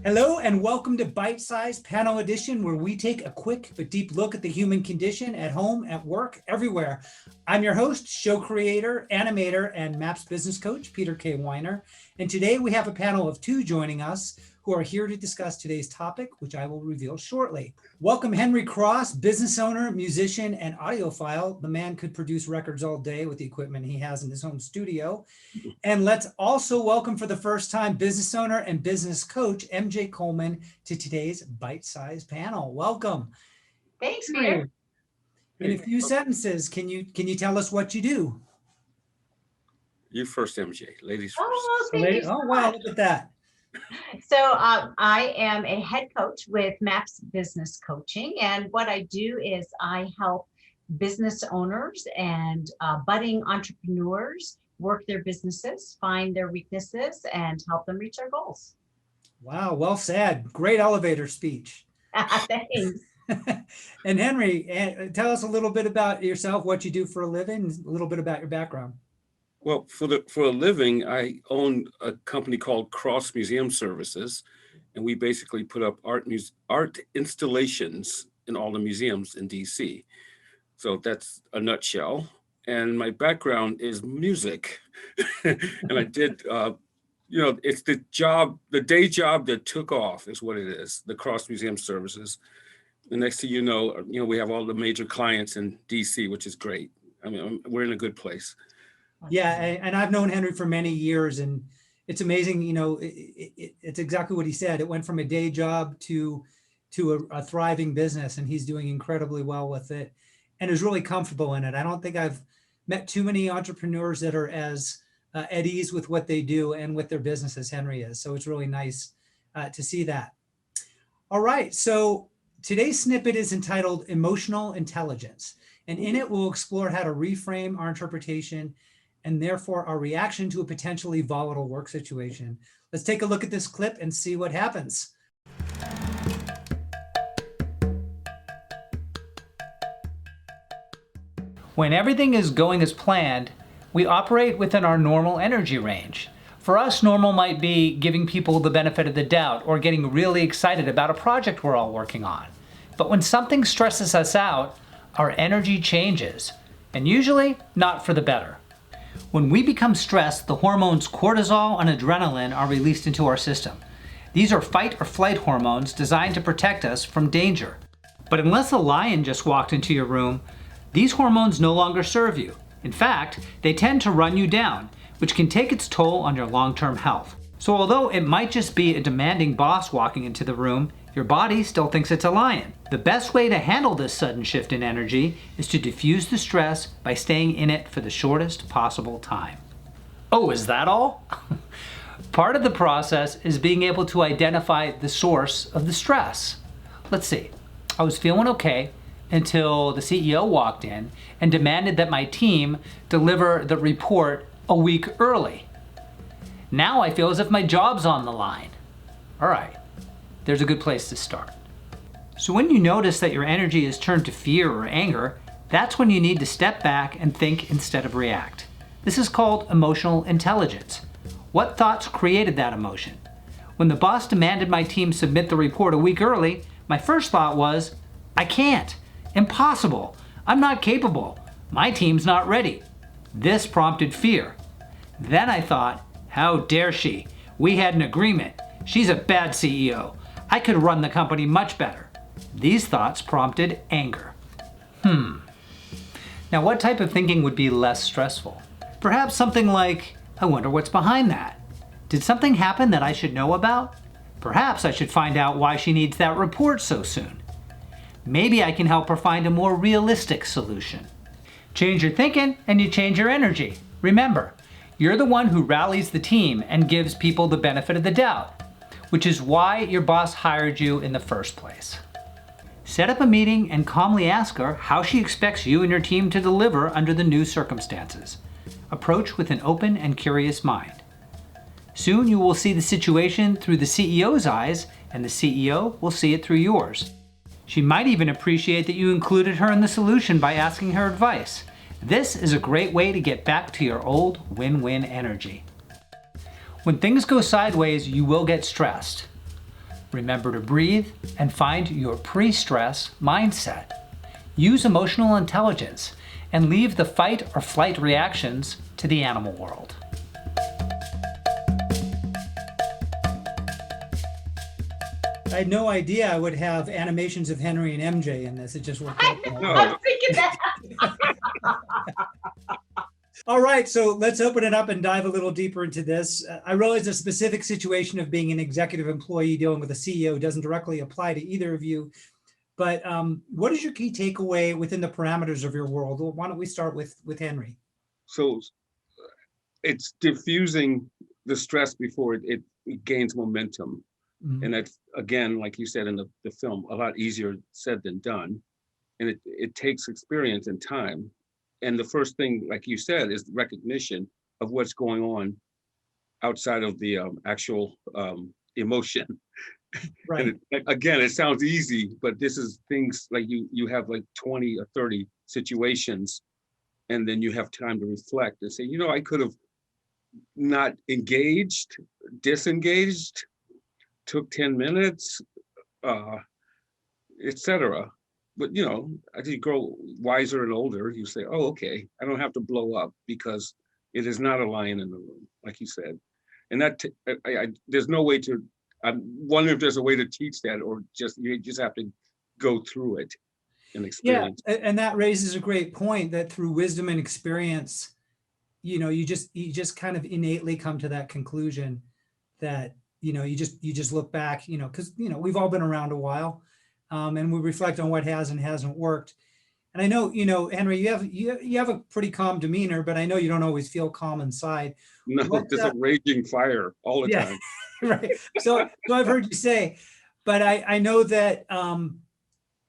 Hello and welcome to Bite Size Panel Edition, where we take a quick but deep look at the human condition at home, at work, everywhere. I'm your host, show creator, animator, and MAPS business coach, Peter K. Weiner. And today we have a panel of two joining us who are here to discuss today's topic, which I will reveal shortly. Welcome Henry Cross, business owner, musician, and audiophile. The man could produce records all day with the equipment he has in his home studio. And let's also welcome for the first time business owner and business coach, MJ Coleman, to today's Bite Size panel. Welcome. Thanks, Peter. In a few sentences, can you tell us what you do? You first, MJ. Ladies first. Oh, thank you so Oh, wow, much. look at that. So I am a head coach with MAPS Business Coaching. And what I do is I help business owners and budding entrepreneurs work their businesses, find their weaknesses, and help them reach their goals. Wow, well said. Great elevator speech. Thanks. And Henry, tell us a little bit about yourself, what you do for a living, a little bit about your background. Well, for a living, I own a company called Cross Museum Services, and we basically put up art installations in all the museums in DC. So that's a nutshell. And my background is music, and I did. It's the day job that took off is what it is. The Cross Museum Services. The next thing you know, we have all the major clients in DC, which is great. I mean, we're in a good place. Yeah, and I've known Henry for many years, and it's amazing. It's exactly what he said. It went from a day job to a thriving business, and he's doing incredibly well with it, and is really comfortable in it. I don't think I've met too many entrepreneurs that are as at ease with what they do and with their business as Henry is. So it's really nice to see that. All right, so today's snippet is entitled Emotional Intelligence, and in it we'll explore how to reframe our interpretation and therefore our reaction to a potentially volatile work situation. Let's take a look at this clip and see what happens. When everything is going as planned, we operate within our normal energy range. For us, normal might be giving people the benefit of the doubt or getting really excited about a project we're all working on. But when something stresses us out, our energy changes, and usually not for the better. When we become stressed, the hormones cortisol and adrenaline are released into our system. These are fight or flight hormones designed to protect us from danger. But unless a lion just walked into your room, these hormones no longer serve you. In fact, they tend to run you down, which can take its toll on your long-term health. So although it might just be a demanding boss walking into the room, your body still thinks it's a lion. The best way to handle this sudden shift in energy is to diffuse the stress by staying in it for the shortest possible time. Oh, is that all? Part of the process is being able to identify the source of the stress. Let's see. I was feeling okay until the CEO walked in and demanded that my team deliver the report a week early. Now I feel as if my job's on the line. All right, there's a good place to start. So when you notice that your energy is turned to fear or anger, that's when you need to step back and think instead of react. This is called emotional intelligence. What thoughts created that emotion? When the boss demanded my team submit the report a week early, my first thought was, I can't. Impossible. I'm not capable. My team's not ready. This prompted fear. Then I thought, how dare she? We had an agreement. She's a bad CEO. I could run the company much better. These thoughts prompted anger. Now what type of thinking would be less stressful? Perhaps something like, I wonder what's behind that. Did something happen that I should know about? Perhaps I should find out why she needs that report so soon. Maybe I can help her find a more realistic solution. Change your thinking and you change your energy. Remember, you're the one who rallies the team and gives people the benefit of the doubt, which is why your boss hired you in the first place. Set up a meeting and calmly ask her how she expects you and your team to deliver under the new circumstances. Approach with an open and curious mind. Soon you will see the situation through the CEO's eyes, and the CEO will see it through yours. She might even appreciate that you included her in the solution by asking her advice. This is a great way to get back to your old win-win energy. When things go sideways, you will get stressed. Remember to breathe and find your pre-stress mindset. Use emotional intelligence and leave the fight or flight reactions to the animal world. I had no idea I would have animations of Henry and MJ in this. It just worked out. I was thinking that. All right, so let's open it up and dive a little deeper into this. I realize the specific situation of being an executive employee dealing with a CEO doesn't directly apply to either of you, but what is your key takeaway within the parameters of your world? Well, why don't we start with Henry? So it's diffusing the stress before it gains momentum. And that's, again, like you said in the film, a lot easier said than done. And it takes experience and time. And the first thing, like you said, is recognition of what's going on outside of the actual emotion. Right. And again, it sounds easy, but this is things like you have like 20 or 30 situations, and then you have time to reflect and say, you know, I could have not engaged, disengaged, took 10 minutes, etc. But, you know, as you grow wiser and older, you say, oh, okay, I don't have to blow up because it is not a lion in the room, like you said. And that there's no way to, I'm wondering if there's a way to teach that, or just you just have to go through it and experience. Yeah, and that raises a great point that through wisdom and experience, you know, you just kind of innately come to that conclusion that, you know, you just look back, you know, because, you know, we've all been around a while, and we reflect on what has and hasn't worked. And I know, you know, Henry, you have a pretty calm demeanor, but I know you don't always feel calm inside. No, there's a raging fire all the time. Right. So I've heard you say, but I know that,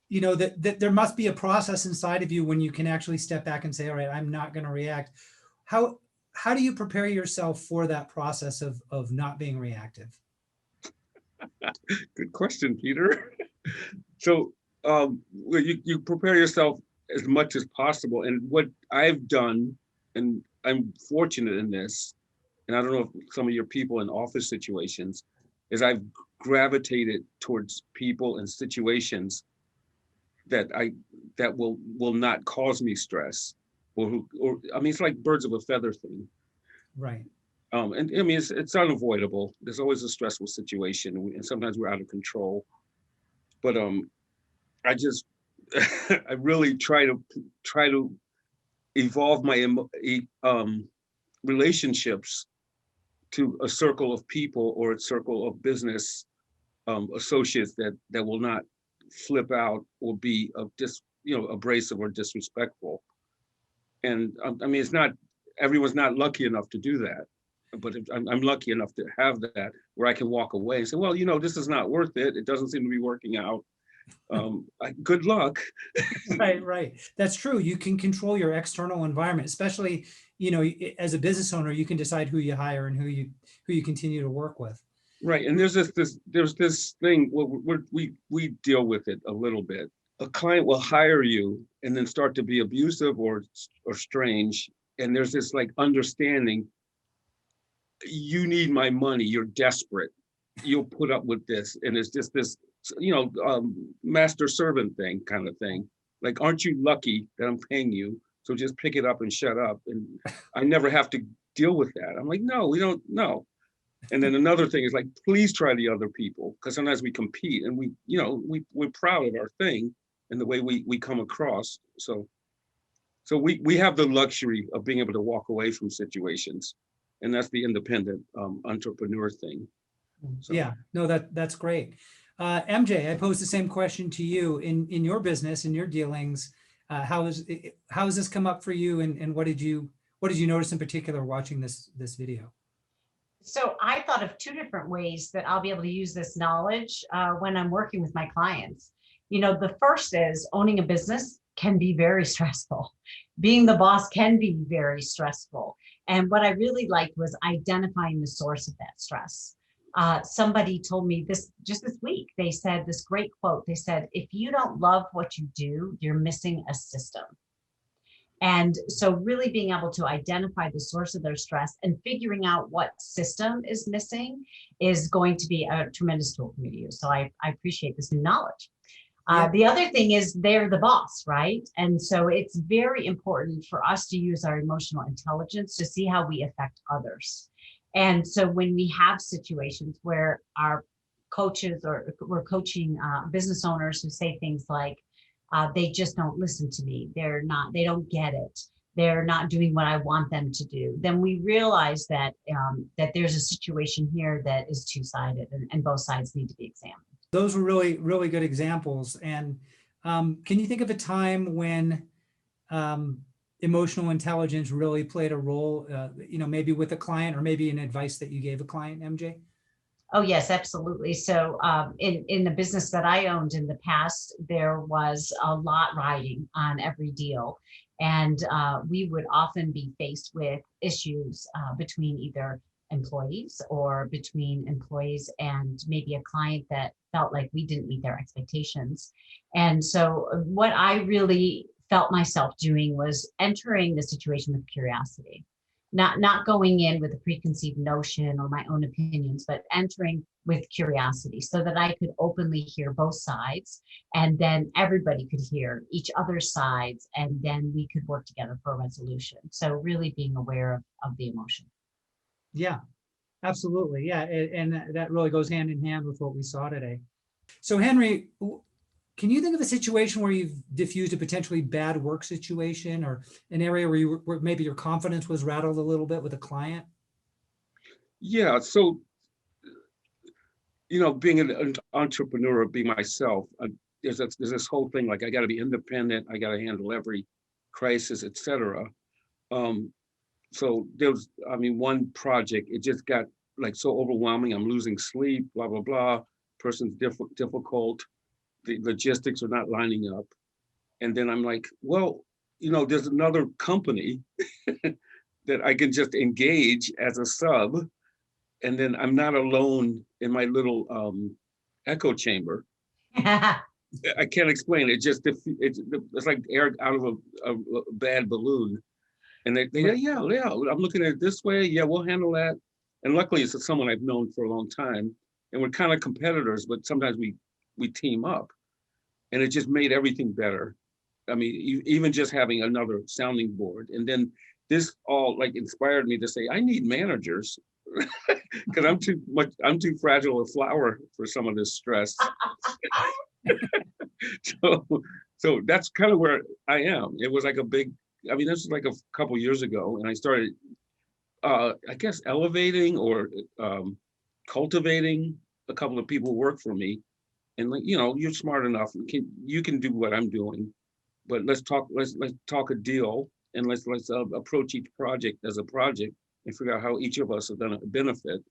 you know, that there must be a process inside of you when you can actually step back and say, all right, I'm not going to react. How do you prepare yourself for that process of not being reactive? Good question, Peter. So you prepare yourself as much as possible. And what I've done, and I'm fortunate in this, and I don't know if some of your people in office situations, is I've gravitated towards people and situations that will not cause me stress, or I mean, it's like birds of a feather thing. Right. And I mean, it's unavoidable. There's always a stressful situation, and sometimes we're out of control. But I just I really try to evolve my relationships to a circle of people or a circle of business associates that will not flip out or be abrasive or disrespectful. And I mean, everyone's not lucky enough to do that, but I'm lucky enough to have that where I can walk away and say, well, you know, this is not worth it. It doesn't seem to be working out. Good luck. Right. That's true. You can control your external environment, especially, you know, as a business owner, you can decide who you hire and who you continue to work with. Right. And there's this thing where we deal with it a little bit. A client will hire you and then start to be abusive or strange. And there's this like understanding, you need my money, you're desperate, you'll put up with this. And it's just this, you know, master servant thing kind of thing. Like, aren't you lucky that I'm paying you? So just pick it up and shut up. And I never have to deal with that. I'm like, no, we don't know. And then another thing is like, please try the other people, because sometimes we compete and we're proud of our thing and the way we come across. So we have the luxury of being able to walk away from situations, and that's the independent entrepreneur thing. So. Yeah, no, that's great. MJ, I pose the same question to you in your business, in your dealings. How has this come up for you, and what did you notice in particular watching this video? So I thought of two different ways that I'll be able to use this knowledge when I'm working with my clients. You know, the first is owning a business can be very stressful. Being the boss can be very stressful. And what I really liked was identifying the source of that stress. Somebody told me this just this week. They said this great quote. They said, if you don't love what you do, you're missing a system. And so really being able to identify the source of their stress and figuring out what system is missing is going to be a tremendous tool for me to use. So I appreciate this new knowledge. Yeah. The other thing is they're the boss, right? And so it's very important for us to use our emotional intelligence to see how we affect others. And so when we have situations where our coaches or we're coaching business owners who say things like, they just don't listen to me. They don't get it. They're not doing what I want them to do. Then we realize that that there's a situation here that is two-sided and both sides need to be examined. Those were really, really good examples. And can you think of a time when emotional intelligence really played a role, maybe with a client or maybe an advice that you gave a client, MJ? Oh, yes, absolutely. So in the business that I owned in the past, there was a lot riding on every deal. And we would often be faced with issues between either employees or between employees and maybe a client that felt like we didn't meet their expectations. And so what I really felt myself doing was entering the situation with curiosity. Not going in with a preconceived notion or my own opinions, but entering with curiosity so that I could openly hear both sides, and then everybody could hear each other's sides, and then we could work together for a resolution. So really being aware of the emotion. Yeah, absolutely. Yeah, and that really goes hand in hand with what we saw today. So Henry, can you think of a situation where you've diffused a potentially bad work situation or an area where maybe your confidence was rattled a little bit with a client? Yeah, so, being an entrepreneur, be myself, there's this whole thing, like I got to be independent, I got to handle every crisis, etc. So there was, one project, it just got like so overwhelming. I'm losing sleep, blah, blah, blah. Person's difficult. The logistics are not lining up. And then I'm like, well, there's another company that I can just engage as a sub. And then I'm not alone in my little echo chamber. I can't explain it. It's like air out of a bad balloon. And they yeah, I'm looking at it this way. Yeah, we'll handle that. And luckily it's someone I've known for a long time. And we're kind of competitors, but sometimes we team up. And it just made everything better. Even just having another sounding board. And then this all like inspired me to say, I need managers because I'm too fragile a flower for some of this stress. So that's kind of where I am. It was like this was like a couple years ago, and I started, I guess, elevating or cultivating a couple of people who work for me. And you're smart enough. You can do what I'm doing, but let's talk a deal, and let's approach each project as a project and figure out how each of us are going to benefit.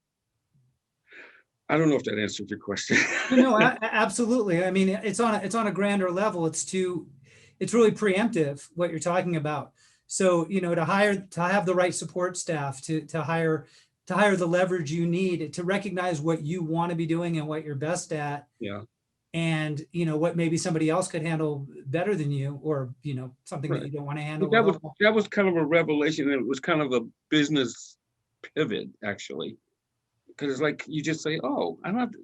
I don't know if that answered your question. No, absolutely. It's on a grander level. It's really preemptive what you're talking about. So to have the right support staff, to hire the leverage you need, to recognize what you want to be doing and what you're best at. Yeah. And what maybe somebody else could handle better than you, or something Right. that you don't want to handle. That was kind of a revelation. It was kind of a business pivot, actually, because it's like you just say, "Oh,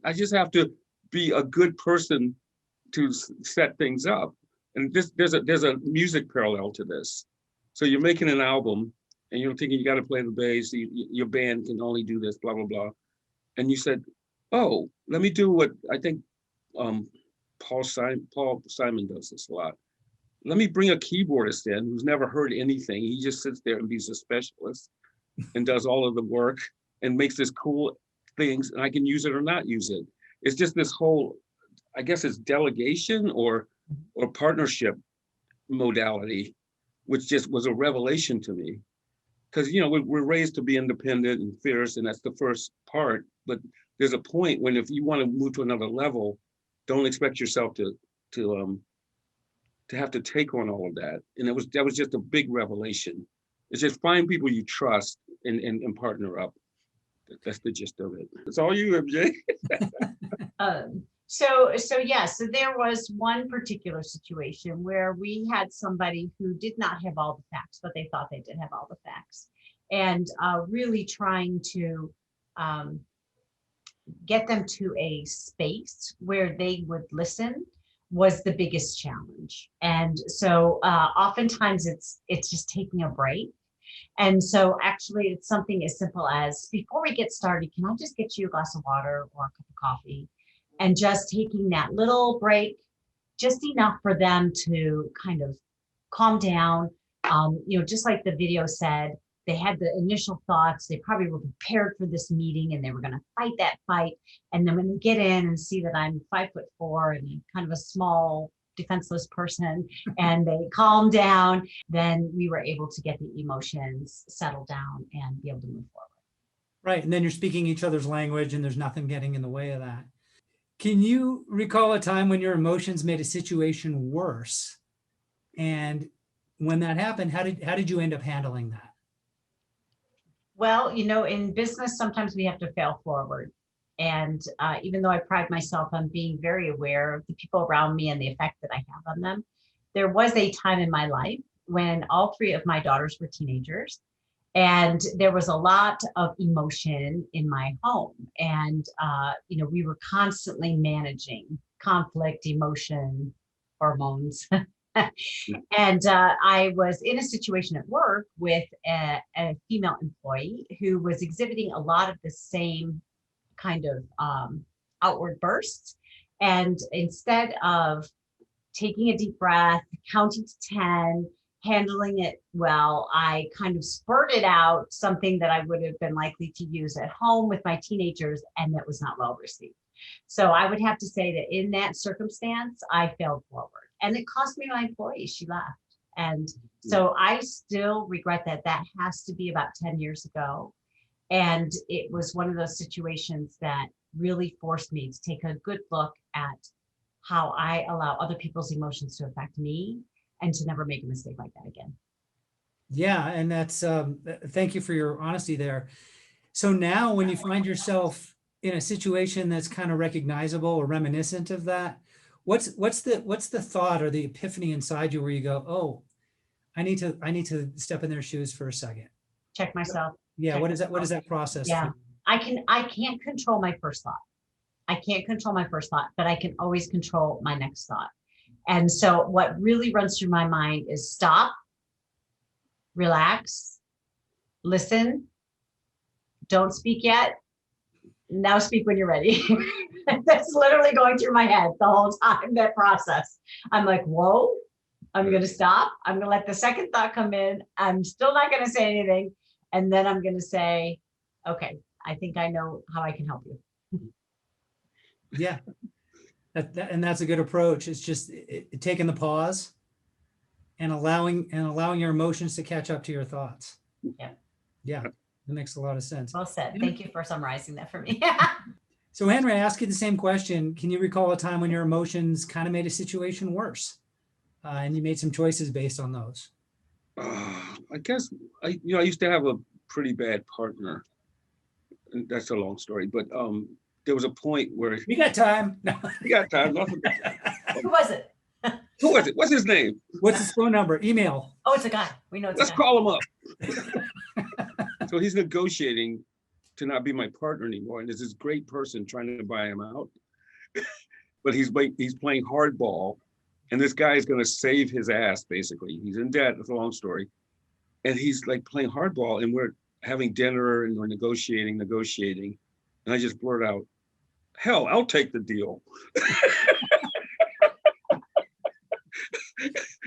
I just have to be a good person to set things up." And there's a music parallel to this. So you're making an album, and you're thinking you got to play the bass. Your band can only do this, blah blah blah. And you said, "Oh, let me do what I think." Paul Simon does this a lot. Let me bring a keyboardist in who's never heard anything. He just sits there and he's a specialist and does all of the work and makes this cool things, and I can use it or not use it. It's just this whole, I guess it's delegation or partnership modality, which just was a revelation to me. Because we're raised to be independent and fierce, and that's the first part. But there's a point when if you want to move to another level, don't expect yourself to have to take on all of that. And that was just a big revelation. It's just find people you trust and partner up. That's the gist of it. It's all you, MJ. So there was one particular situation where we had somebody who did not have all the facts, but they thought they did have all the facts, and really trying to get them to a space where they would listen was the biggest challenge. And so oftentimes it's just taking a break. And so actually it's something as simple as, before we get started, can I just get you a glass of water or a cup of coffee? And just taking that little break, just enough for them to kind of calm down. Just like the video said, they had the initial thoughts, they probably were prepared for this meeting and they were going to fight that fight. And then when they get in and see that I'm 5'4" and kind of a small, defenseless person, and they calm down, then we were able to get the emotions settled down and be able to move forward. Right. And then you're speaking each other's language and there's nothing getting in the way of that. Can you recall a time when your emotions made a situation worse? And when that happened, how did you end up handling that? Well, in business, sometimes we have to fail forward. And even though I pride myself on being very aware of the people around me and the effect that I have on them, there was a time in my life when all three of my daughters were teenagers. And there was a lot of emotion in my home. And, we were constantly managing conflict, emotion, hormones. And I was in a situation at work with a female employee who was exhibiting a lot of the same kind of outward bursts. And instead of taking a deep breath, counting to 10, handling it well, I kind of spurted out something that I would have been likely to use at home with my teenagers, and that was not well received. So I would have to say that in that circumstance, I failed forward. And it cost me my employee. She left. And so I still regret that. That has to be about 10 years ago. And it was one of those situations that really forced me to take a good look at how I allow other people's emotions to affect me and to never make a mistake like that again. Yeah. And that's, thank you for your honesty there. So now when you find yourself in a situation that's kind of recognizable or reminiscent of that, what's the thought or the epiphany inside you where you go, oh, I need to step in their shoes for a second. Check myself. Yeah. What is that process? Yeah. I can't control my first thought. I can't control my first thought, but I can always control my next thought. And so what really runs through my mind is stop, relax, listen, don't speak yet. Now speak when you're ready. That's literally going through my head the whole time, that process. I'm like, whoa, I'm going to stop. I'm going to let the second thought come in. I'm still not going to say anything. And then I'm going to say, okay, I think I know how I can help you. Yeah. And that's a good approach. It's just taking the pause and allowing your emotions to catch up to your thoughts. Yeah. Yeah. That makes a lot of sense. Well said. Thank you for summarizing that for me. So Henry, I ask you the same question. Can you recall a time when your emotions kind of made a situation worse? And you made some choices based on those? I guess I used to have a pretty bad partner. And that's a long story, but there was a point where We got time. No. we got time. Who was it? Who was it? What's his name? What's his phone number? Email. Oh, it's a guy. We know it's Let's a guy. call him up. So he's negotiating to not be my partner anymore, and there's this great person trying to buy him out, but he's playing hardball, and this guy is going to save his ass. Basically, he's in debt. It's a long story, and he's like playing hardball, and we're having dinner and we're negotiating, and I just blurt out, "Hell, I'll take the deal,"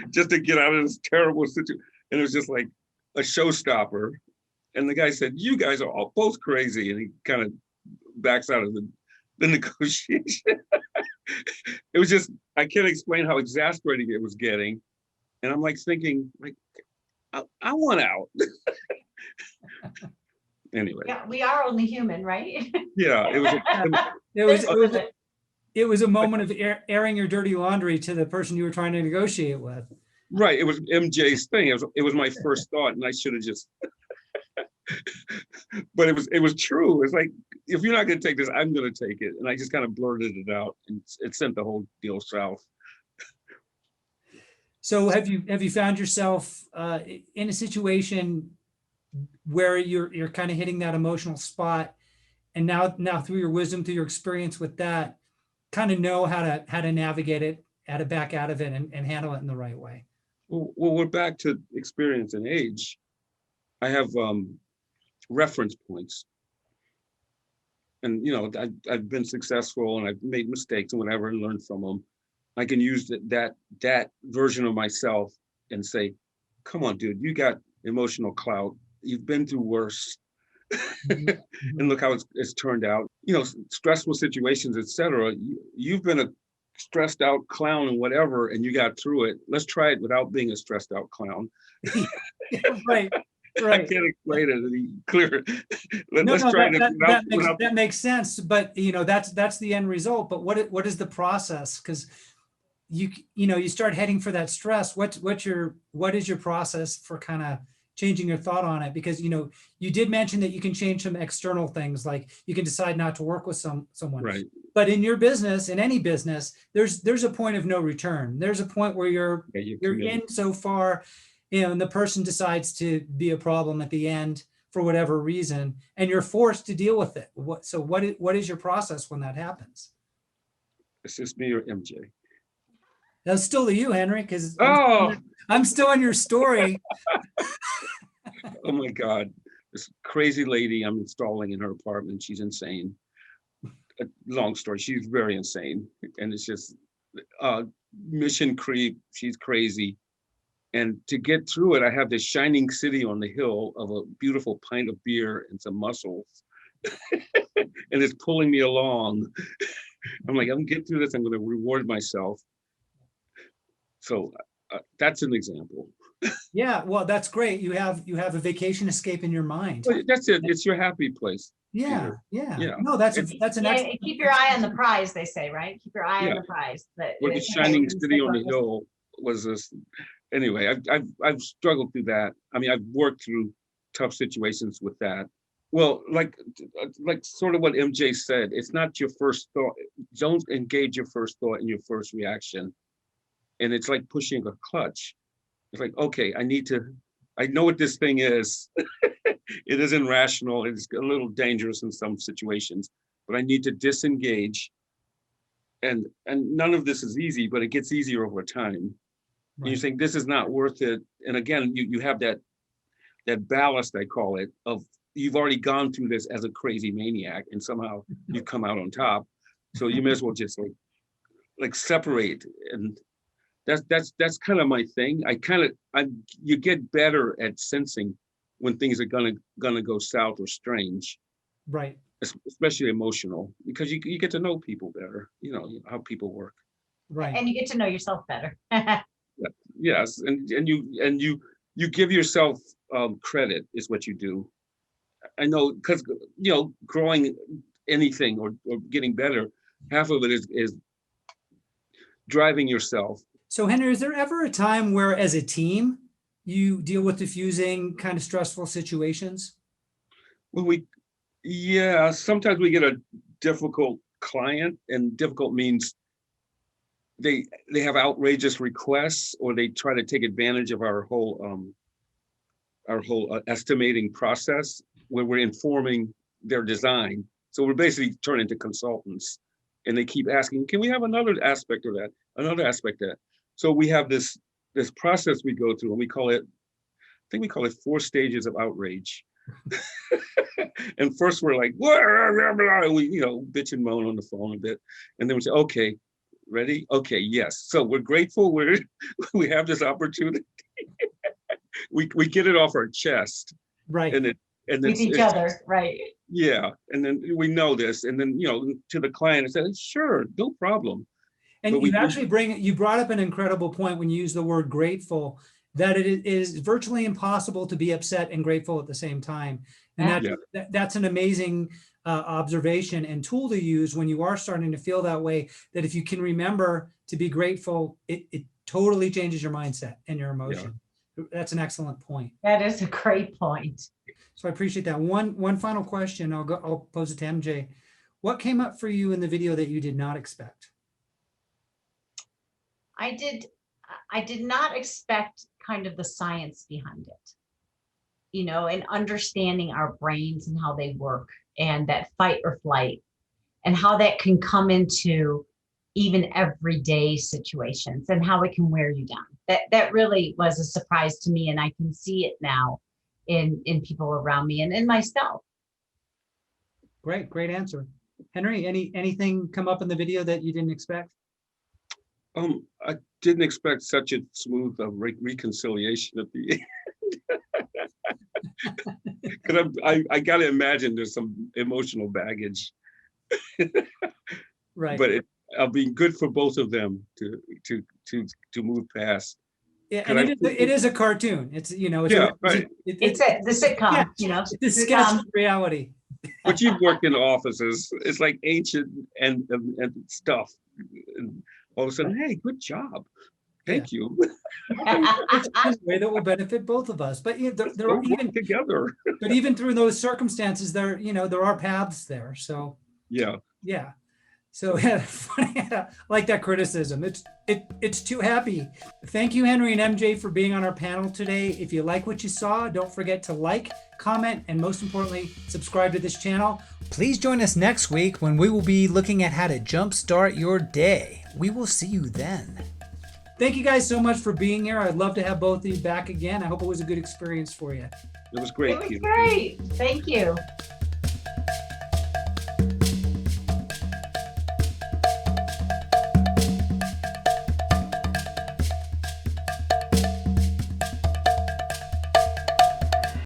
just to get out of this terrible situation. And it was just like a showstopper. And the guy said, "You guys are all both crazy," and he kind of backs out of the negotiation. It was just, I can't explain how exasperating it was getting. And I'm like thinking, like, I want out. Anyway. Yeah, we are only human, right? Yeah, it was a moment of airing your dirty laundry to the person you were trying to negotiate with. Right. It was MJ's thing. It was my first thought, and I should have just But it was true. It's like, if you're not going to take this, I'm going to take it. And I just kind of blurted it out, and it sent the whole deal south. So have you found yourself in a situation where you're kind of hitting that emotional spot, and now through your wisdom, through your experience with that, kind of know how to navigate it, how to back out of it, and handle it in the right way? Well, we're back to experience and age. I have reference points, and I've been successful, and I've made mistakes and whatever, and learned from them. I can use that version of myself and say, come on, dude, you got emotional clout. You've been through worse. And look how it's turned out. Stressful situations, etc. You've been a stressed out clown and whatever, and you got through it. Let's try it without being a stressed out clown. Right. I can't explain it any clearer. Let's try it. That makes sense, but that's the end result. But what is the process? Because you start heading for that stress. What is your process for kind of changing your thought on it? Because you did mention that you can change some external things, like you can decide not to work with someone. Right. But in your business, in any business, there's a point of no return. There's a point where you're in so far, and the person decides to be a problem at the end for whatever reason, and you're forced to deal with it. What is your process when that happens? It's just me or MJ. That's still to you, Henry, because Oh, I'm still in your story. oh my God. This crazy lady I'm installing in her apartment, she's insane. Long story, she's very insane. And it's just mission creep. She's crazy. And to get through it, I have this shining city on the hill of a beautiful pint of beer and some mussels. And it's pulling me along. I'm like, I'm gonna get through this. I'm going to reward myself. So that's an example. Yeah, well, that's great. You have a vacation escape in your mind. Well, that's it. It's your happy place. Yeah. Yeah. No, that's an excellent. Keep your eye on the prize, they say, right? Keep your eye on the prize. Well, the shining city on the hill was this. Anyway, I've struggled through that. I mean, I've worked through tough situations with that. Well, like sort of what MJ said, it's not your first thought. Don't engage your first thought and your first reaction. And it's like pushing a clutch. It's like, okay, I know what this thing is. It isn't rational. It's a little dangerous in some situations, but I need to disengage. And none of this is easy, but it gets easier over time. Right. And you think this is not worth it. And again, you have that ballast, I call it, of you've already gone through this as a crazy maniac, and somehow you've come out on top. So you may as well just like separate. And that's kind of my thing. You get better at sensing when things are gonna go south or strange. Right. Especially emotional, because you get to know people better, how people work. Right. And you get to know yourself better. Yes. And you give yourself credit is what you do. I know, because growing anything or getting better, half of it is driving yourself. So Henry, is there ever a time where as a team you deal with diffusing kind of stressful situations? Well, sometimes we get a difficult client, and difficult means they have outrageous requests, or they try to take advantage of our whole estimating process, where we're informing their design. So we're basically turning into consultants, and they keep asking, can we have another aspect of that, another aspect of that? So we have this process we go through, and we call it 4 stages of outrage. And first we're like, we bitch and moan on the phone a bit, and then we say, okay, ready? Okay, yes. So we're grateful we have this opportunity. we get it off our chest, right? And then with each other, right? Yeah, and then we know this, and then to the client, I said, sure, no problem. And you brought up an incredible point when you use the word grateful, that it is virtually impossible to be upset and grateful at the same time. And that's an amazing observation and tool to use when you are starting to feel that way, that if you can remember to be grateful, it totally changes your mindset and your emotion. That's an excellent point. That is a great point. So I appreciate that. One final question. I'll pose it to MJ. What came up for you in the video that you did not expect? I did not expect kind of the science behind it, you know, and understanding our brains and how they work, and that fight or flight, and how that can come into even everyday situations, and how it can wear you down. That really was a surprise to me, and I can see it now in people around me and in myself. Great answer. Henry, anything come up in the video that you didn't expect? I didn't expect such a smooth reconciliation at the end. Because I got to imagine there's some emotional baggage. Right. But it'll be good for both of them to move past. Yeah, and it is a cartoon. It's, you know, Yeah, right. It's the sitcom, yeah, you know. it's a sketch of reality. But you've worked in offices. It's like ancient and stuff. And all of a sudden, hey, good job. Thank you. It's a way that will benefit both of us. But there are We'll work together. but even through those circumstances, there are paths there. So Yeah. yeah. So yeah, funny, I like that criticism. It's too happy. Thank you, Henry and MJ, for being on our panel today. If you like what you saw, don't forget to like, comment, and most importantly, subscribe to this channel. Please join us next week when we will be looking at how to jumpstart your day. We will see you then. Thank you guys so much for being here. I'd love to have both of you back again. I hope it was a good experience for you. It was great. It was Peter. great. Thank you.